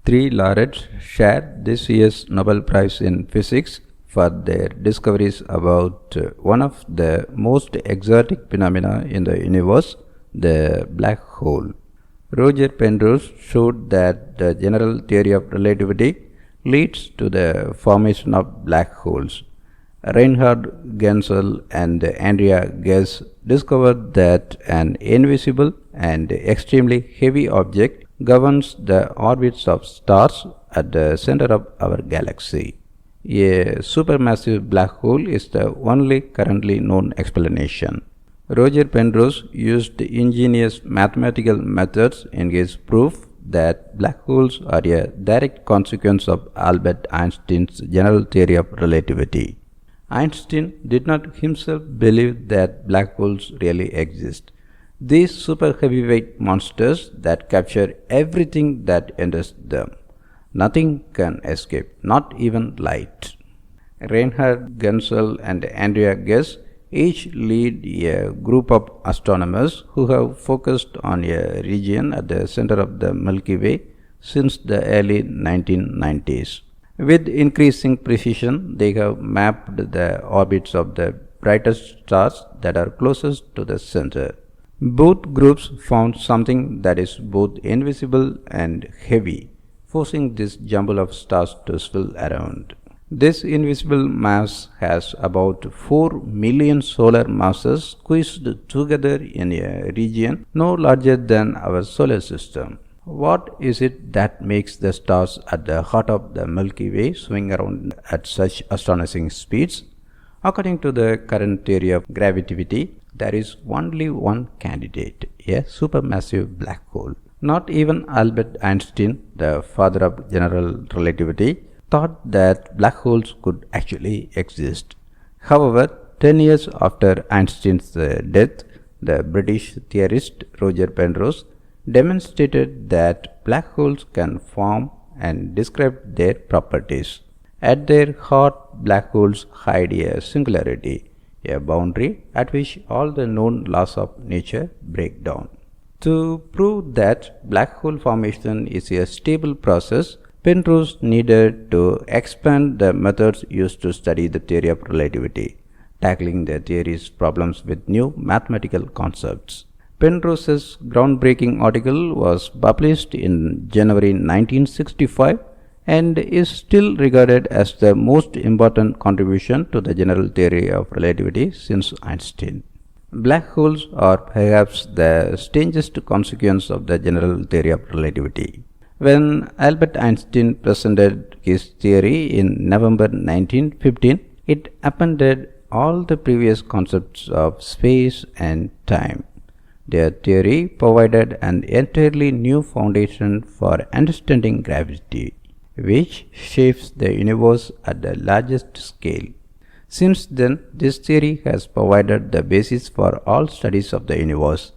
Three laureates shared this year's Nobel Prize in Physics for their discoveries about one of the most exotic phenomena in the universe, the black hole. Roger Penrose showed that the general theory of relativity leads to the formation of black holes. Reinhard, Genzel and Andrea Ghez discovered that an invisible and extremely heavy object governs the orbits of stars at the center of our galaxy. A supermassive black hole is the only currently known explanation. Roger Penrose used ingenious mathematical methods in his proof that black holes are a direct consequence of Albert Einstein's general theory of relativity. Einstein did not himself believe that black holes really exist. These super heavyweight monsters that capture everything that enters them. Nothing can escape, not even light. Reinhard, Genzel and Andrea Ghez each lead a group of astronomers who have focused on a region at the center of the Milky Way since the early 1990s. With increasing precision, they have mapped the orbits of the brightest stars that are closest to the center. Both groups found something that is both invisible and heavy, forcing this jumble of stars to swirl around. This invisible mass has about 4 million solar masses squeezed together in a region no larger than our solar system. What is it that makes the stars at the heart of the Milky Way swing around at such astonishing speeds? According to the current theory of relativity, there is only one candidate, a supermassive black hole. Not even Albert Einstein, the father of general relativity, thought that black holes could actually exist. However, 10 years after Einstein's death, the British theorist Roger Penrose demonstrated that black holes can form and describe their properties. At their heart, black holes hide a singularity, a boundary at which all the known laws of nature break down. To prove that black hole formation is a stable process, Penrose needed to expand the methods used to study the theory of relativity, tackling the theory's problems with new mathematical concepts. Penrose's groundbreaking article was published in January 1965 and is still regarded as the most important contribution to the general theory of relativity since Einstein. Black holes are perhaps the strangest consequence of the general theory of relativity. When Albert Einstein presented his theory in November 1915, it appended all the previous concepts of space and time. Their theory provided an entirely new foundation for understanding gravity, which shapes the universe at the largest scale. Since then, this theory has provided the basis for all studies of the universe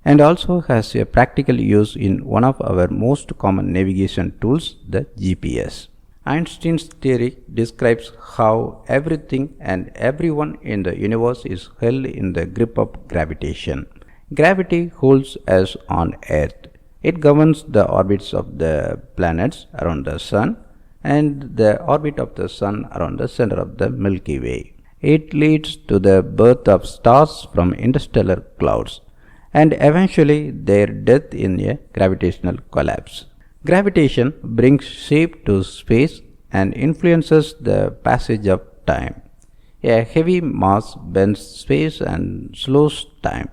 and also has a practical use in one of our most common navigation tools, the GPS. Einstein's theory describes how everything and everyone in the universe is held in the grip of gravitation. Gravity holds us on Earth. It governs the orbits of the planets around the Sun and the orbit of the Sun around the center of the Milky Way. It leads to the birth of stars from interstellar clouds and eventually their death in a gravitational collapse. Gravitation brings shape to space and influences the passage of time. A heavy mass bends space and slows time.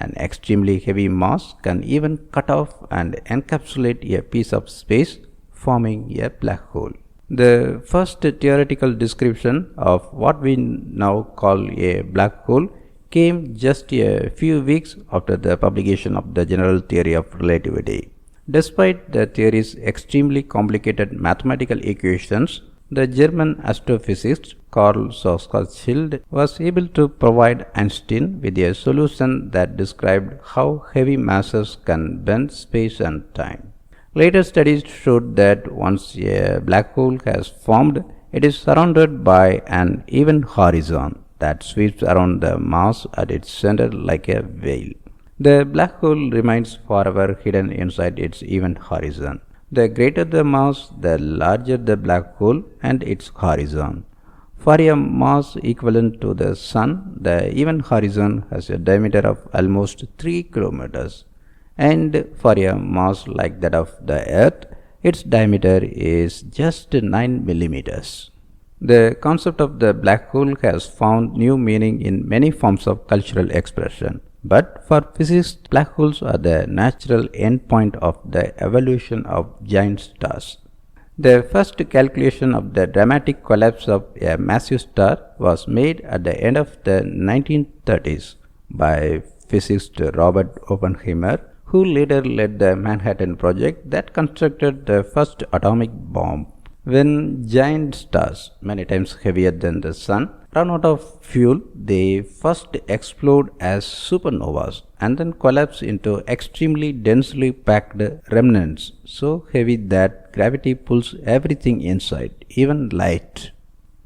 An extremely heavy mass can even cut off and encapsulate a piece of space, forming a black hole. The first theoretical description of what we now call a black hole came just a few weeks after the publication of the general theory of relativity. Despite the theory's extremely complicated mathematical equations, the German astrophysicist Carl Schwarzschild was able to provide Einstein with a solution that described how heavy masses can bend space and time. Later studies showed that once a black hole has formed, it is surrounded by an even horizon that sweeps around the mass at its center like a veil. The black hole remains forever hidden inside its even horizon. The greater the mass, the larger the black hole and its horizon. For a mass equivalent to the Sun, the event horizon has a diameter of almost 3 kilometers, and for a mass like that of the Earth, its diameter is just 9 millimeters. The concept of the black hole has found new meaning in many forms of cultural expression. But for physicists, black holes are the natural endpoint of the evolution of giant stars. The first calculation of the dramatic collapse of a massive star was made at the end of the 1930s by physicist Robert Oppenheimer, who later led the Manhattan Project that constructed the first atomic bomb. When giant stars, many times heavier than the Sun, run out of fuel, they first explode as supernovas and then collapse into extremely densely packed remnants, so heavy that gravity pulls everything inside, even light.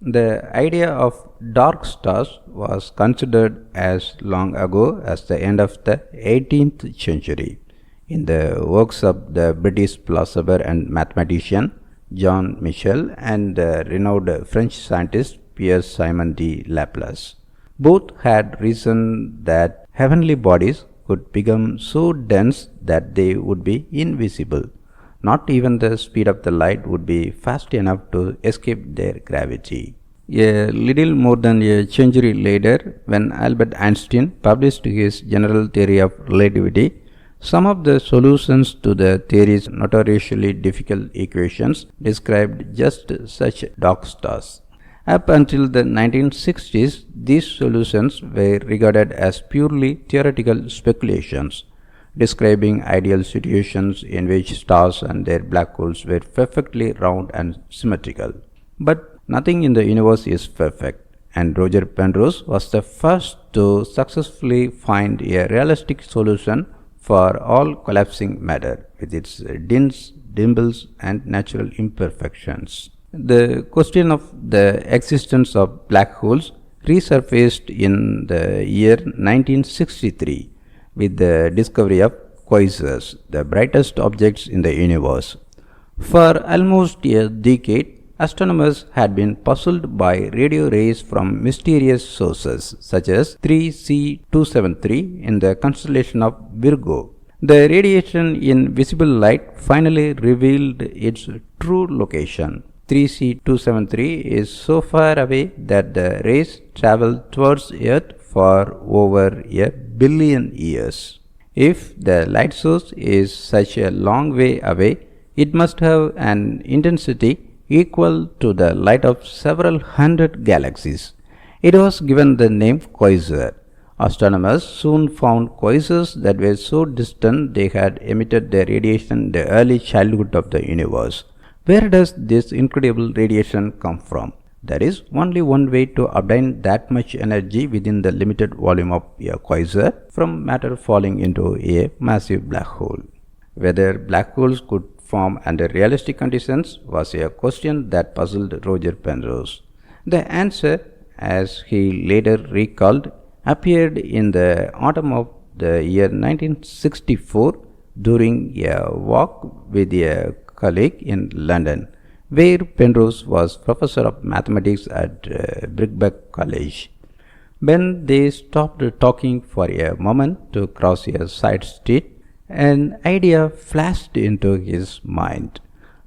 The idea of dark stars was considered as long ago as the end of the 18th century. In the works of the British philosopher and mathematician Jean Michel and the renowned French scientist Pierre-Simon de Laplace. Both had reasoned that heavenly bodies could become so dense that they would be invisible. Not even the speed of the light would be fast enough to escape their gravity. A little more than a century later, when Albert Einstein published his general theory of relativity, some of the solutions to the theory's notoriously difficult equations described just such dark stars. Up until the 1960s, these solutions were regarded as purely theoretical speculations, describing ideal situations in which stars and their black holes were perfectly round and symmetrical. But nothing in the universe is perfect, and Roger Penrose was the first to successfully find a realistic solution for all collapsing matter, with its dints, dimples, and natural imperfections. The question of the existence of black holes resurfaced in the year 1963 with the discovery of quasars, the brightest objects in the universe. For almost a decade, astronomers had been puzzled by radio rays from mysterious sources such as 3C273 in the constellation of Virgo. The radiation in visible light finally revealed its true location. 3C273 is so far away that the rays travel towards Earth for over a billion years. If the light source is such a long way away, it must have an intensity equal to the light of several hundred galaxies. It was given the name quasar. Astronomers soon found quasars that were so distant they had emitted their radiation in the early childhood of the universe. Where does this incredible radiation come from? There is only one way to obtain that much energy within the limited volume of a quasar from matter falling into a massive black hole. Whether black holes could form under realistic conditions was a question that puzzled Roger Penrose. The answer, as he later recalled, appeared in the autumn of the year 1964 during a walk with a colleague in London, where Penrose was professor of mathematics at Birkbeck College. When they stopped talking for a moment to cross a side street, an idea flashed into his mind.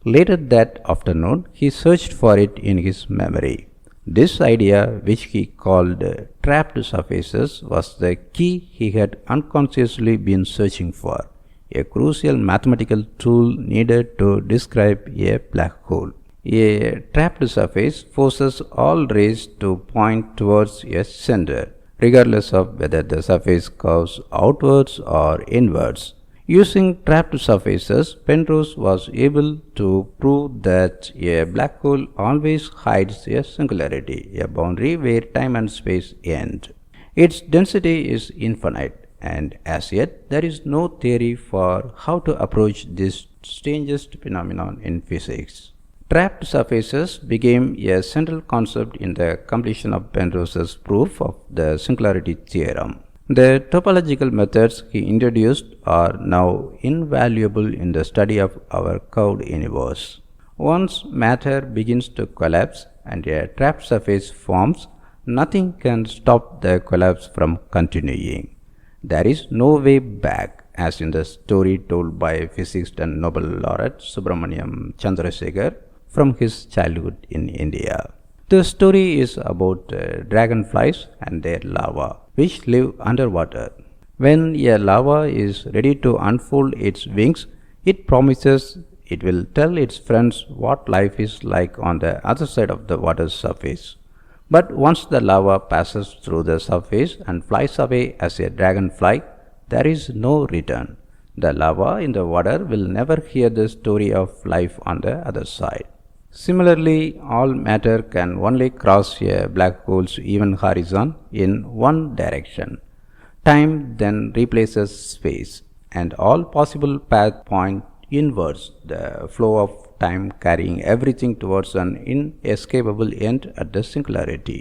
Later that afternoon, he searched for it in his memory. This idea, which he called trapped surfaces, was the key he had unconsciously been searching for, a crucial mathematical tool needed to describe a black hole. A trapped surface forces all rays to point towards a center, regardless of whether the surface curves outwards or inwards. Using trapped surfaces, Penrose was able to prove that a black hole always hides a singularity, a boundary where time and space end. Its density is infinite, and as yet there is no theory for how to approach this strangest phenomenon in physics. Trapped surfaces became a central concept in the completion of Penrose's proof of the singularity theorem. The topological methods he introduced are now invaluable in the study of our curved universe. Once matter begins to collapse and a trapped surface forms, nothing can stop the collapse from continuing. There is no way back, as in the story told by physicist and Nobel laureate Subramaniam Chandrasekhar from his childhood in India. The story is about dragonflies and their larvae, which live underwater. When a larva is ready to unfold its wings, it promises it will tell its friends what life is like on the other side of the water's surface. But once the larva passes through the surface and flies away as a dragonfly, there is no return. The larva in the water will never hear the story of life on the other side. Similarly, all matter can only cross a black hole's even horizon in one direction. Time then replaces space, and all possible paths point inwards, the flow of time carrying everything towards an inescapable end at the singularity.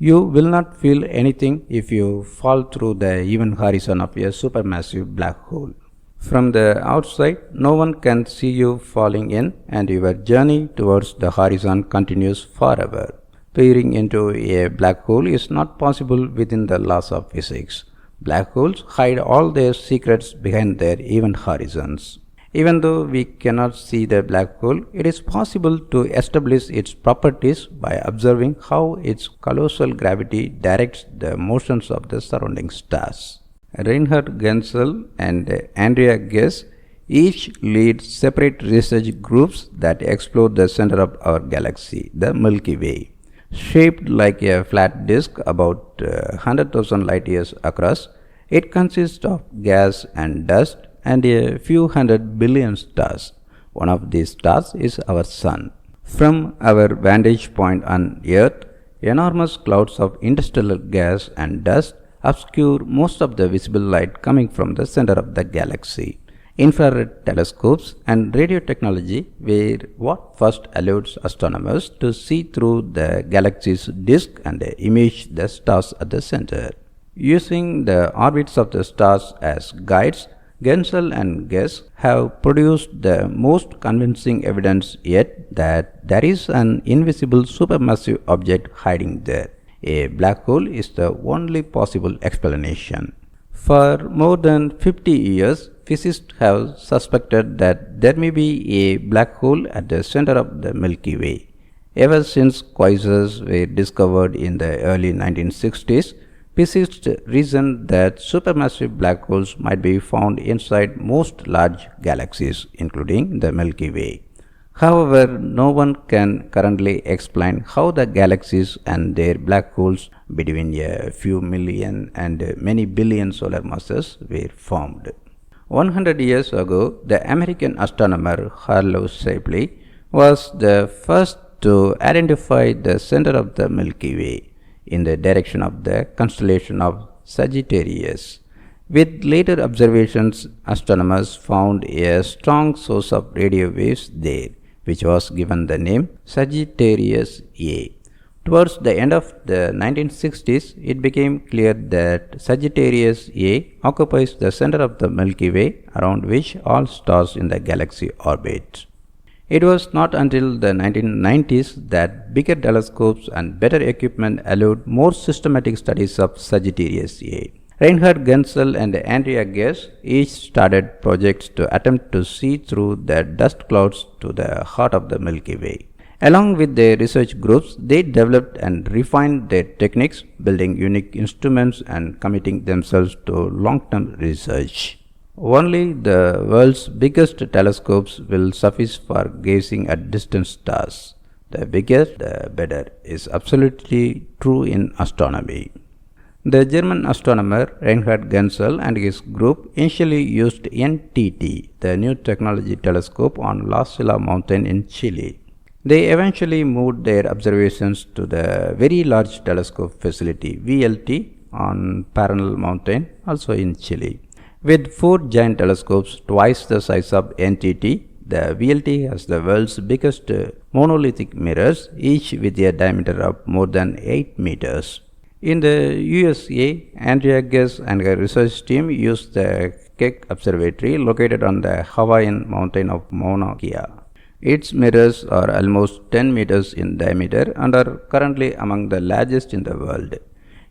You will not feel anything if you fall through the even horizon of a supermassive black hole. From the outside, no one can see you falling in, and your journey towards the horizon continues forever. Peering into a black hole is not possible within the laws of physics. Black holes hide all their secrets behind their even horizons. Even though we cannot see the black hole, it is possible to establish its properties by observing how its colossal gravity directs the motions of the surrounding stars. Reinhard Genzel and Andrea Ghez each lead separate research groups that explore the center of our galaxy, the Milky Way. Shaped like a flat disk about 100,000 light years across, it consists of gas and dust and a few hundred billion stars. One of these stars is our Sun. From our vantage point on Earth, enormous clouds of interstellar gas and dust obscure most of the visible light coming from the center of the galaxy. Infrared telescopes and radio technology were what first allowed astronomers to see through the galaxy's disk and image the stars at the center. Using the orbits of the stars as guides, Genzel and Ghez have produced the most convincing evidence yet that there is an invisible supermassive object hiding there. A black hole is the only possible explanation. For more than 50 years, physicists have suspected that there may be a black hole at the center of the Milky Way. Ever since quasars were discovered in the early 1960s, physicists reasoned that supermassive black holes might be found inside most large galaxies, including the Milky Way. However, no one can currently explain how the galaxies and their black holes between a few million and many billion solar masses were formed. 100 years ago, the American astronomer Harlow Shapley was the first to identify the center of the Milky Way in the direction of the constellation of Sagittarius. With later observations, astronomers found a strong source of radio waves there, which was given the name Sagittarius A. Towards the end of the 1960s, it became clear that Sagittarius A occupies the center of the Milky Way, around which all stars in the galaxy orbit. It was not until the 1990s that bigger telescopes and better equipment allowed more systematic studies of Sagittarius A. Reinhard Genzel and Andrea Ghez each started projects to attempt to see through the dust clouds to the heart of the Milky Way. Along with their research groups, they developed and refined their techniques, building unique instruments and committing themselves to long-term research. Only the world's biggest telescopes will suffice for gazing at distant stars. The bigger, the better is absolutely true in astronomy. The German astronomer Reinhard Genzel and his group initially used NTT, the New Technology Telescope, on La Silla mountain in Chile. They eventually moved their observations to the Very Large Telescope Facility VLT on Parnell Mountain, also in Chile. With 4 giant telescopes twice the size of NTT, the VLT has the world's biggest monolithic mirrors, each with a diameter of more than 8 meters. In the USA, Andrea Ghez and her research team used the Keck Observatory located on the Hawaiian mountain of Mauna Kea. Its mirrors are almost 10 meters in diameter and are currently among the largest in the world.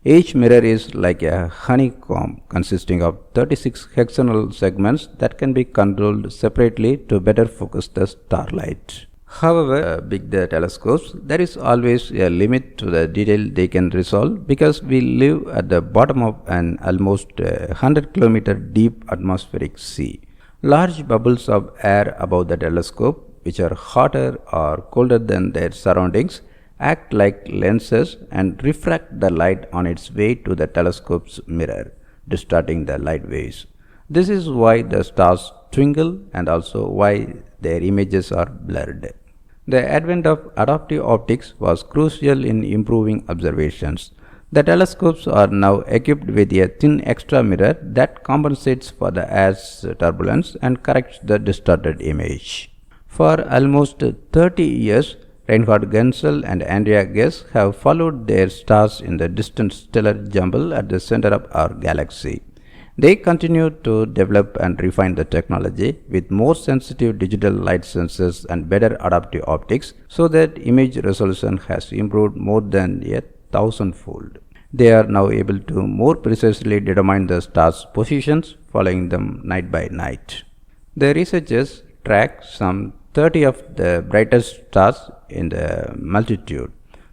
Each mirror is like a honeycomb consisting of 36 hexagonal segments that can be controlled separately to better focus the starlight. However big the telescopes, there is always a limit to the detail they can resolve because we live at the bottom of an almost 100-kilometer deep atmospheric sea. Large bubbles of air above the telescope, which are hotter or colder than their surroundings, act like lenses and refract the light on its way to the telescope's mirror, distorting the light waves. This is why the stars twinkle and also why their images are blurred. The advent of adaptive optics was crucial in improving observations. The telescopes are now equipped with a thin extra mirror that compensates for the air's turbulence and corrects the distorted image. For almost 30 years, Reinhard Genzel and Andrea Ghez have followed their stars in the distant stellar jumble at the center of our galaxy. They continue to develop and refine the technology with more sensitive digital light sensors and better adaptive optics so that image resolution has improved more than 1,000-fold. They are now able to more precisely determine the stars' positions, following them night by night. The researchers track some 30 of the brightest stars in the multitude.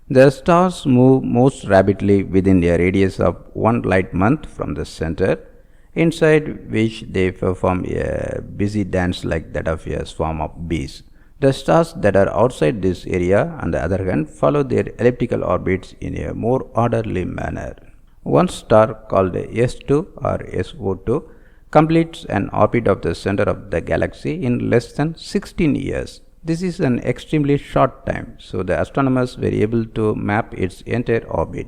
The stars move most rapidly within a radius of 1 light month from the center, inside which they perform a busy dance like that of a swarm of bees. The stars that are outside this area, on the other hand, follow their elliptical orbits in a more orderly manner. One star called S2 or SO2 completes an orbit of the center of the galaxy in less than 16 years. This is an extremely short time, so the astronomers were able to map its entire orbit.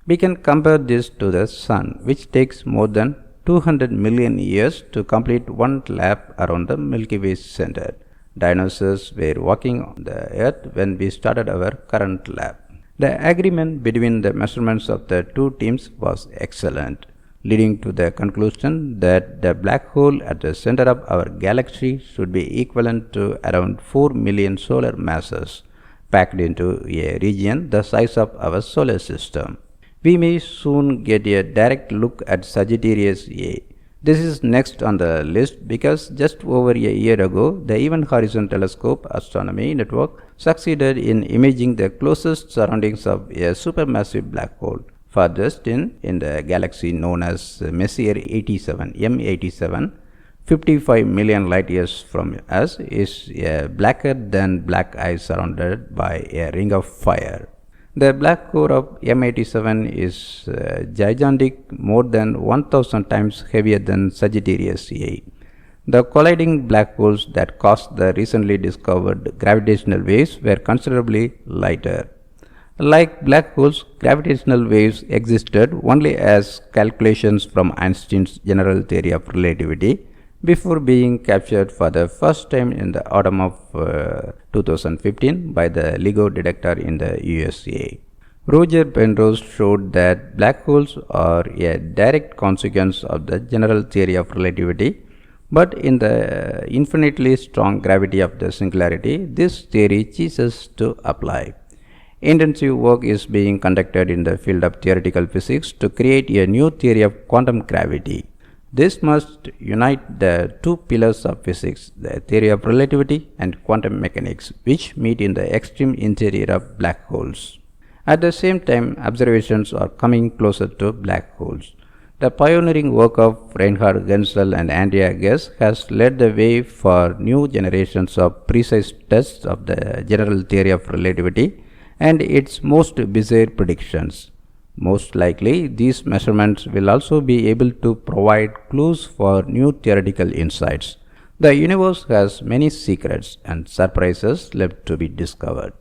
We can compare this to the Sun, which takes more than 200 million years to complete one lap around the Milky Way center. Dinosaurs were walking on the Earth when we started our current lap. The agreement between the measurements of the two teams was excellent, leading to the conclusion that the black hole at the center of our galaxy should be equivalent to around 4 million solar masses, packed into a region the size of our solar system. We may soon get a direct look at Sagittarius A. This is next on the list because just over a year ago, the Event Horizon Telescope Astronomy Network succeeded in imaging the closest surroundings of a supermassive black hole. Farthest in the galaxy known as Messier 87, M87, 55 million light years from us, is a blacker than black eye surrounded by a ring of fire. The black core of M87 is gigantic, more than 1000 times heavier than Sagittarius A. The colliding black holes that caused the recently discovered gravitational waves were considerably lighter. Like black holes, gravitational waves existed only as calculations from Einstein's general theory of relativity before being captured for the first time in the autumn of 2015 by the LIGO detector in the USA. Roger Penrose showed that black holes are a direct consequence of the general theory of relativity, but in the infinitely strong gravity of the singularity, this theory ceases to apply. Intensive work is being conducted in the field of theoretical physics to create a new theory of quantum gravity. This must unite the two pillars of physics, the theory of relativity and quantum mechanics, which meet in the extreme interior of black holes. At the same time, observations are coming closer to black holes. The pioneering work of Reinhard, Genzel and Andrea Ghez has led the way for new generations of precise tests of the general theory of relativity and its most bizarre predictions. Most likely, these measurements will also be able to provide clues for new theoretical insights. The universe has many secrets and surprises left to be discovered.